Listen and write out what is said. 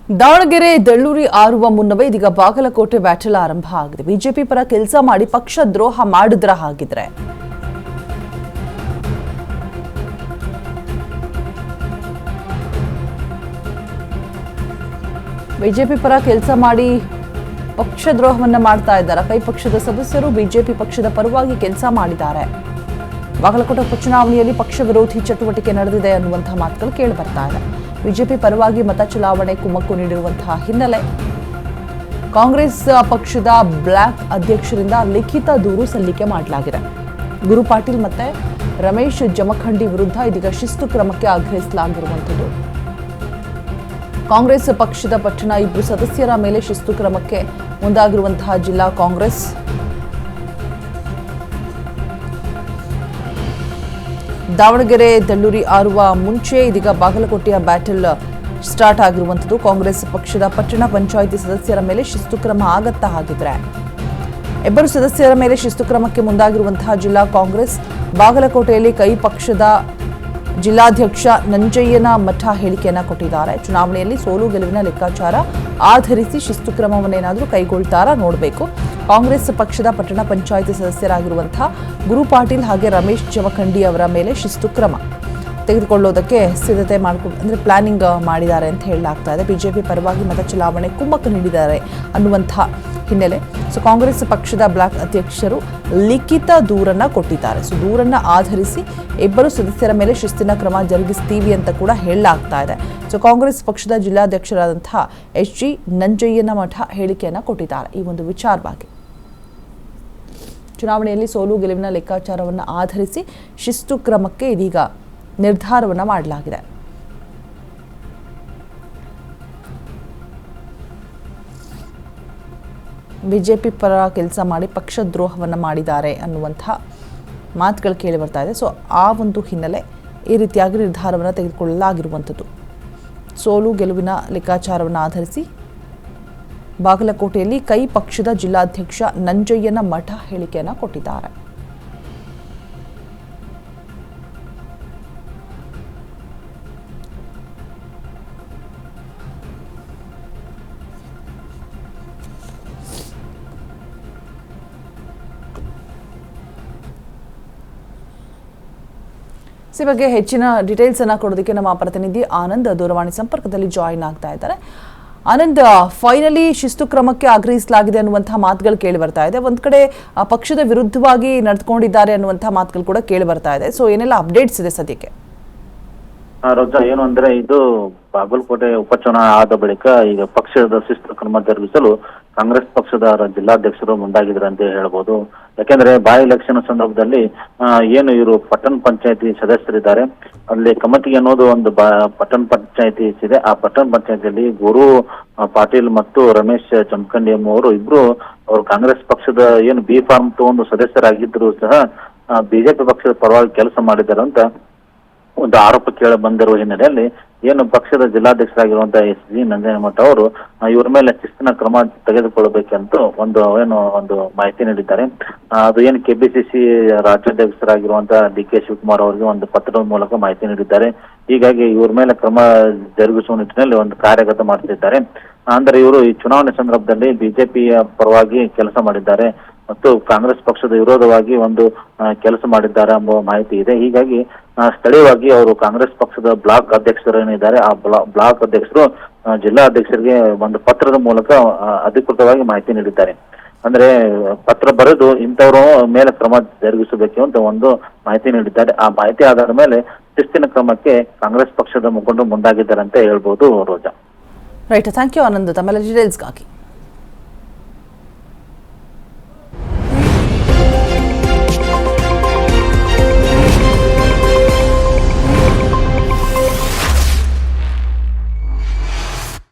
ದಾವಣಗೆರೆ ದಳ್ಳೂರಿ ಆರುವ ಮುನ್ನವೇ ಇದೀಗ ಬಾಗಲಕೋಟೆ ಬ್ಯಾಟಲ್ ಆರಂಭ ಆಗಿದೆ. ಬಿಜೆಪಿ ಪರ ಕೆಲಸ ಮಾಡಿ ಪಕ್ಷ ದ್ರೋಹ ಮಾಡಿದ್ರ ಹಾಗಿದ್ರೆ ಬಿಜೆಪಿ ಪರ ಕೆಲಸ ಮಾಡಿ ಪಕ್ಷ ದ್ರೋಹವನ್ನ ಮಾಡ್ತಾ ಇದ್ದಾರೆ. ಕೈ ಪಕ್ಷದ ಸದಸ್ಯರು ಬಿಜೆಪಿ ಪಕ್ಷದ ಪರವಾಗಿ ಕೆಲಸ ಮಾಡಿದ್ದಾರೆ. ಬಾಗಲಕೋಟೆ ಉಪಚುನಾವಣೆಯಲ್ಲಿ ಪಕ್ಷ ವಿರೋಧಿ ಚಟುವಟಿಕೆ ನಡೆದಿದೆ ಅನ್ನುವಂತಹ ಮಾತುಗಳು ಕೇಳಿ ಬರ್ತಾ ಇದೆ. ಬಿಜೆಪಿ ಪರವಾಗಿ ಮತ ಚಲಾವಣೆ ಕುಮ್ಮಕ್ಕು ನೀಡಿರುವಂತಹ ಹಿನ್ನೆಲೆ ಕಾಂಗ್ರೆಸ್ ಪಕ್ಷದ ಬ್ಲಾಕ್ ಅಧ್ಯಕ್ಷರಿಂದ ಲಿಖಿತ ದೂರು ಸಲ್ಲಿಕೆ ಮಾಡಲಾಗಿದೆ. ಗುರು ಪಾಟೀಲ್ ಮತ್ತೆ ರಮೇಶ್ ಜಮಖಂಡಿ ವಿರುದ್ಧ ಇದೀಗ ಶಿಸ್ತು ಕ್ರಮಕ್ಕೆ ಆಗ್ರಹಿಸಲಾಗಿರುವಂಥದ್ದು. ಕಾಂಗ್ರೆಸ್ ಪಕ್ಷದ ಪಟ್ಟಣ ಇಬ್ಬರು ಸದಸ್ಯರ ಮೇಲೆ ಶಿಸ್ತು ಕ್ರಮಕ್ಕೆ ಮುಂದಾಗಿರುವಂತಹ ಜಿಲ್ಲಾ ಕಾಂಗ್ರೆಸ್. ದಾವಣಗೆರೆ ದಳ್ಳೂರಿ ಆರುವ ಮುಂಚೆ ಇದೀಗ ಬಾಗಲಕೋಟೆಯ ಬ್ಯಾಟಲ್ ಸ್ಟಾರ್ಟ್ ಆಗಿರುವಂಥದ್ದು. ಕಾಂಗ್ರೆಸ್ ಪಕ್ಷದ ಪಟ್ಟಣ ಪಂಚಾಯಿತಿ ಸದಸ್ಯರ ಮೇಲೆ ಶಿಸ್ತು ಕ್ರಮ ಆಗತ್ತಾ ಹಾಗಿದ್ರೆ ಇಬ್ಬರು ಸದಸ್ಯರ ಮೇಲೆ ಶಿಸ್ತು ಕ್ರಮಕ್ಕೆ ಮುಂದಾಗಿರುವಂತಹ ಜಿಲ್ಲಾ ಕಾಂಗ್ರೆಸ್. ಬಾಗಲಕೋಟೆಯಲ್ಲಿ ಕೈ ಪಕ್ಷದ ಜಿಲ್ಲಾಧ್ಯಕ್ಷ ನಂಜಯ್ಯನ ಮಠ ಹೇಳಿಕೆಯನ್ನ ಕೊಟ್ಟಿದ್ದಾರೆ. ಚುನಾವಣೆಯಲ್ಲಿ ಸೋಲು ಗೆಲುವಿನ ಲೆಕ್ಕಾಚಾರ ಆಧರಿಸಿ ಶಿಸ್ತು ಕ್ರಮವನ್ನೇನಾದರೂ ಕೈಗೊಳ್ತಾರಾ ನೋಡಬೇಕು. ಕಾಂಗ್ರೆಸ್ ಪಕ್ಷದ ಪಟ್ಟಣ ಪಂಚಾಯಿತಿ ಸದಸ್ಯರಾಗಿರುವಂತಹ ಗುರು ಪಾಟೀಲ್ ಹಾಗೆ ರಮೇಶ್ ಜಮಖಂಡಿ ಅವರ ಮೇಲೆ ಶಿಸ್ತು ಕ್ರಮ ತೆಗೆದುಕೊಳ್ಳೋದಕ್ಕೆ ಸಿದ್ಧತೆ ಅಂದ್ರೆ ಪ್ಲಾನಿಂಗ್ ಮಾಡಿದ್ದಾರೆ ಅಂತ ಹೇಳಲಾಗ್ತಾ ಇದೆ. ಬಿಜೆಪಿ ಪರವಾಗಿ ಮತ ಚಲಾವಣೆ ಕುಮ್ಮಕ್ಕು ನೀಡಿದ್ದಾರೆ ಅನ್ನುವಂತಹ ಹಿನ್ನೆಲೆ ಕಾಂಗ್ರೆಸ್ ಪಕ್ಷದ ಬ್ಲಾಕ್ ಅಧ್ಯಕ್ಷರು ಲಿಖಿತ ದೂರನ್ನ ಕೊಟ್ಟಿದ್ದಾರೆ. ದೂರನ್ನ ಆಧರಿಸಿ ಇಬ್ಬರು ಸದಸ್ಯರ ಮೇಲೆ ಶಿಸ್ತಿನ ಕ್ರಮ ಜರುಗಿಸ್ತೀವಿ ಅಂತ ಕೂಡ ಹೇಳಲಾಗ್ತಾ ಇದೆ. ಕಾಂಗ್ರೆಸ್ ಪಕ್ಷದ ಜಿಲ್ಲಾಧ್ಯಕ್ಷರಾದಂತಹ ಎಚ್ ಜಿ ನಂಜಯ್ಯನ ಮಠ ಹೇಳಿಕೆಯನ್ನ ಕೊಟ್ಟಿದ್ದಾರೆ. ಈ ಒಂದು ವಿಚಾರವಾಗಿ ಚುನಾವಣೆಯಲ್ಲಿ ಸೋಲು ಗೆಲುವಿನ ಲೆಕ್ಕಾಚಾರವನ್ನು ಆಧರಿಸಿ ಶಿಸ್ತು ಕ್ರಮಕ್ಕೆ ಇದೀಗ ನಿರ್ಧಾರವನ್ನು ಮಾಡಲಾಗಿದೆ. ಬಿಜೆಪಿ ಪರ ಕೆಲಸ ಮಾಡಿ ಪಕ್ಷ ದ್ರೋಹವನ್ನು ಮಾಡಿದ್ದಾರೆ ಅನ್ನುವಂತಹ ಮಾತುಗಳು ಕೇಳಿ ಬರ್ತಾ ಇದೆ. ಆ ಒಂದು ಹಿನ್ನೆಲೆ ಈ ರೀತಿಯಾಗಿ ನಿರ್ಧಾರವನ್ನು ತೆಗೆದುಕೊಳ್ಳಲಾಗಿರುವಂಥದ್ದು. ಸೋಲು ಗೆಲುವಿನ ಲೆಕ್ಕಾಚಾರವನ್ನು ಆಧರಿಸಿ ಬಾಗಲಕೋಟೆಯಲ್ಲಿ ಕೈ ಪಕ್ಷದ ಜಿಲ್ಲಾಧ್ಯಕ್ಷ ನಂಜಯ್ಯನ ಮಠ ಹೇಳಿಕೆಯನ್ನು ಕೊಟ್ಟಿದ್ದಾರೆ. ಈ ಬಗ್ಗೆ ಹೆಚ್ಚಿನ ಡೀಟೇಲ್ಸ್ ಅನ್ನ ಕೊಡೋದಕ್ಕೆ ನಮ್ಮ ಪ್ರತಿನಿಧಿ ಆನಂದ್ ದೂರವಾಣಿ ಸಂಪರ್ಕದಲ್ಲಿ ಜಾಯಿನ್ ಆಗ್ತಾ ಇದ್ದಾರೆ. ಆನಂದ್, ಫೈನಲಿ ಶಿಸ್ತು ಕ್ರಮಕ್ಕೆ ಆಗ್ರಹಿಸಲಾಗಿದೆ ಅನ್ನುವಂತಹ ಮಾತುಗಳು ಕೇಳಿ ಬರ್ತಾ ಇದೆ. ಒಂದ್ ಕಡೆ ಪಕ್ಷದ ವಿರುದ್ಧವಾಗಿ ನಡೆದುಕೊಂಡಿದ್ದಾರೆ ಅನ್ನುವಂತಹ ಮಾತುಗಳು ಕೂಡ ಕೇಳಿ ಬರ್ತಾ ಇದೆ. ಏನೆಲ್ಲ ಅಪ್ಡೇಟ್ಸ್ ಇದೆ ಸದ್ಯಕ್ಕೆ? ರೋಜಾ, ಏನು ಅಂದ್ರೆ ಇದು ಬಾಗಲಕೋಟೆ ಉಪಚುನಾವಣೆ ಆದ ಬಳಿಕ ಈಗ ಪಕ್ಷದ ಶಿಸ್ತು ಕ್ರಮ ಜರುಗಿಸಲು ಕಾಂಗ್ರೆಸ್ ಪಕ್ಷದ ಜಿಲ್ಲಾಧ್ಯಕ್ಷರು ಮುಂದಾಗಿದ್ರು ಅಂತ ಹೇಳ್ಬೋದು. ಯಾಕೆಂದ್ರೆ ಬೈ ಎಲೆಕ್ಷನ್ ಸಂದರ್ಭದಲ್ಲಿ ಏನು ಇವರು ಪಟ್ಟಣ ಪಂಚಾಯತಿ ಸದಸ್ಯರಿದ್ದಾರೆ, ಅಲ್ಲಿ ಕಮಟಿ ಅನ್ನೋದು ಒಂದು ಪಟ್ಟಣ ಪಂಚಾಯತಿ ಇದೆ. ಆ ಪಟ್ಟಣ ಪಂಚಾಯತಿಯಲ್ಲಿ ಗುರು ಪಾಟೀಲ್ ಮತ್ತು ರಮೇಶ್ ಜಮಖಂಡಿ ಎಂಬುವರು ಇಬ್ರು ಅವರು ಕಾಂಗ್ರೆಸ್ ಪಕ್ಷದ ಏನು ಬಿ ಫಾರ್ಮ್ ತಗೊಂಡು ಸದಸ್ಯರಾಗಿದ್ರು ಸಹ ಬಿಜೆಪಿ ಪಕ್ಷದ ಪರವಾಗಿ ಕೆಲಸ ಮಾಡಿದ್ದಾರೆ ಅಂತ ಒಂದು ಆರೋಪ ಕೇಳಿ ಬಂದಿರುವ ಹಿನ್ನೆಲೆಯಲ್ಲಿ ಏನು ಪಕ್ಷದ ಜಿಲ್ಲಾಧ್ಯಕ್ಷರಾಗಿರುವಂತಹ ಎಸ್ ಜಿ ನಂಜನಮಠ ಅವರು ಇವ್ರ ಮೇಲೆ ಶಿಸ್ತಿನ ಕ್ರಮ ತೆಗೆದುಕೊಳ್ಳಬೇಕಂತ ಒಂದು ಮಾಹಿತಿ ನೀಡಿದ್ದಾರೆ. ಅದು ಏನು ಕೆಪಿಸಿಸಿ ರಾಜ್ಯಾಧ್ಯಕ್ಷರಾಗಿರುವಂತಹ ಡಿ ಕೆ ಶಿವಕುಮಾರ್ ಅವರಿಗೆ ಒಂದು ಪತ್ರದ ಮೂಲಕ ಮಾಹಿತಿ ನೀಡಿದ್ದಾರೆ. ಹೀಗಾಗಿ ಇವ್ರ ಮೇಲೆ ಕ್ರಮ ಜರುಗಿಸುವ ನಿಟ್ಟಿನಲ್ಲಿ ಒಂದು ಕಾರ್ಯಗತ ಮಾಡ್ತಿದ್ದಾರೆ. ಅಂದ್ರೆ ಇವರು ಈ ಚುನಾವಣೆ ಸಂದರ್ಭದಲ್ಲಿ ಬಿಜೆಪಿಯ ಪರವಾಗಿ ಕೆಲಸ ಮಾಡಿದ್ದಾರೆ ಮತ್ತು ಕಾಂಗ್ರೆಸ್ ಪಕ್ಷದ ವಿರೋಧವಾಗಿ ಒಂದು ಕೆಲಸ ಮಾಡಿದ್ದಾರೆ ಎಂಬ ಮಾಹಿತಿ ಇದೆ. ಹೀಗಾಗಿ ಸ್ಥಳೀಯವಾಗಿ ಅವರು ಕಾಂಗ್ರೆಸ್ ಪಕ್ಷದ ಬ್ಲಾಕ್ ಅಧ್ಯಕ್ಷರು ಏನಿದ್ದಾರೆ ಆ ಬ್ಲಾಕ್ ಅಧ್ಯಕ್ಷರು ಜಿಲ್ಲಾ ಅಧ್ಯಕ್ಷರಿಗೆ ಒಂದು ಪತ್ರದ ಮೂಲಕ ಅಧಿಕೃತವಾಗಿ ಮಾಹಿತಿ ನೀಡಿದ್ದಾರೆ. ಅಂದ್ರೆ ಪತ್ರ ಬರೆದು ಇಂಥವ್ರ ಮೇಲೆ ಕ್ರಮ ಜರುಗಿಸಬೇಕು ಅಂತ ಒಂದು ಮಾಹಿತಿ ನೀಡಿದ್ದಾರೆ. ಆ ಮಾಹಿತಿ ಆಧಾರದ ಮೇಲೆ ಶಿಸ್ತಿನ ಕ್ರಮಕ್ಕೆ ಕಾಂಗ್ರೆಸ್ ಪಕ್ಷದ ಮುಖಂಡರು ಮುಂದಾಗಿದ್ದಾರೆ ಅಂತ ಹೇಳ್ಬೋದು ರೋಜಾ. ರೈಟ್, ಥ್ಯಾಂಕ್ ಯು ಆನಂದ್ ತಮ್ಮೆಲ್ಲ ಡೀಟೇಲ್ಸ್ಗಾಗಿ.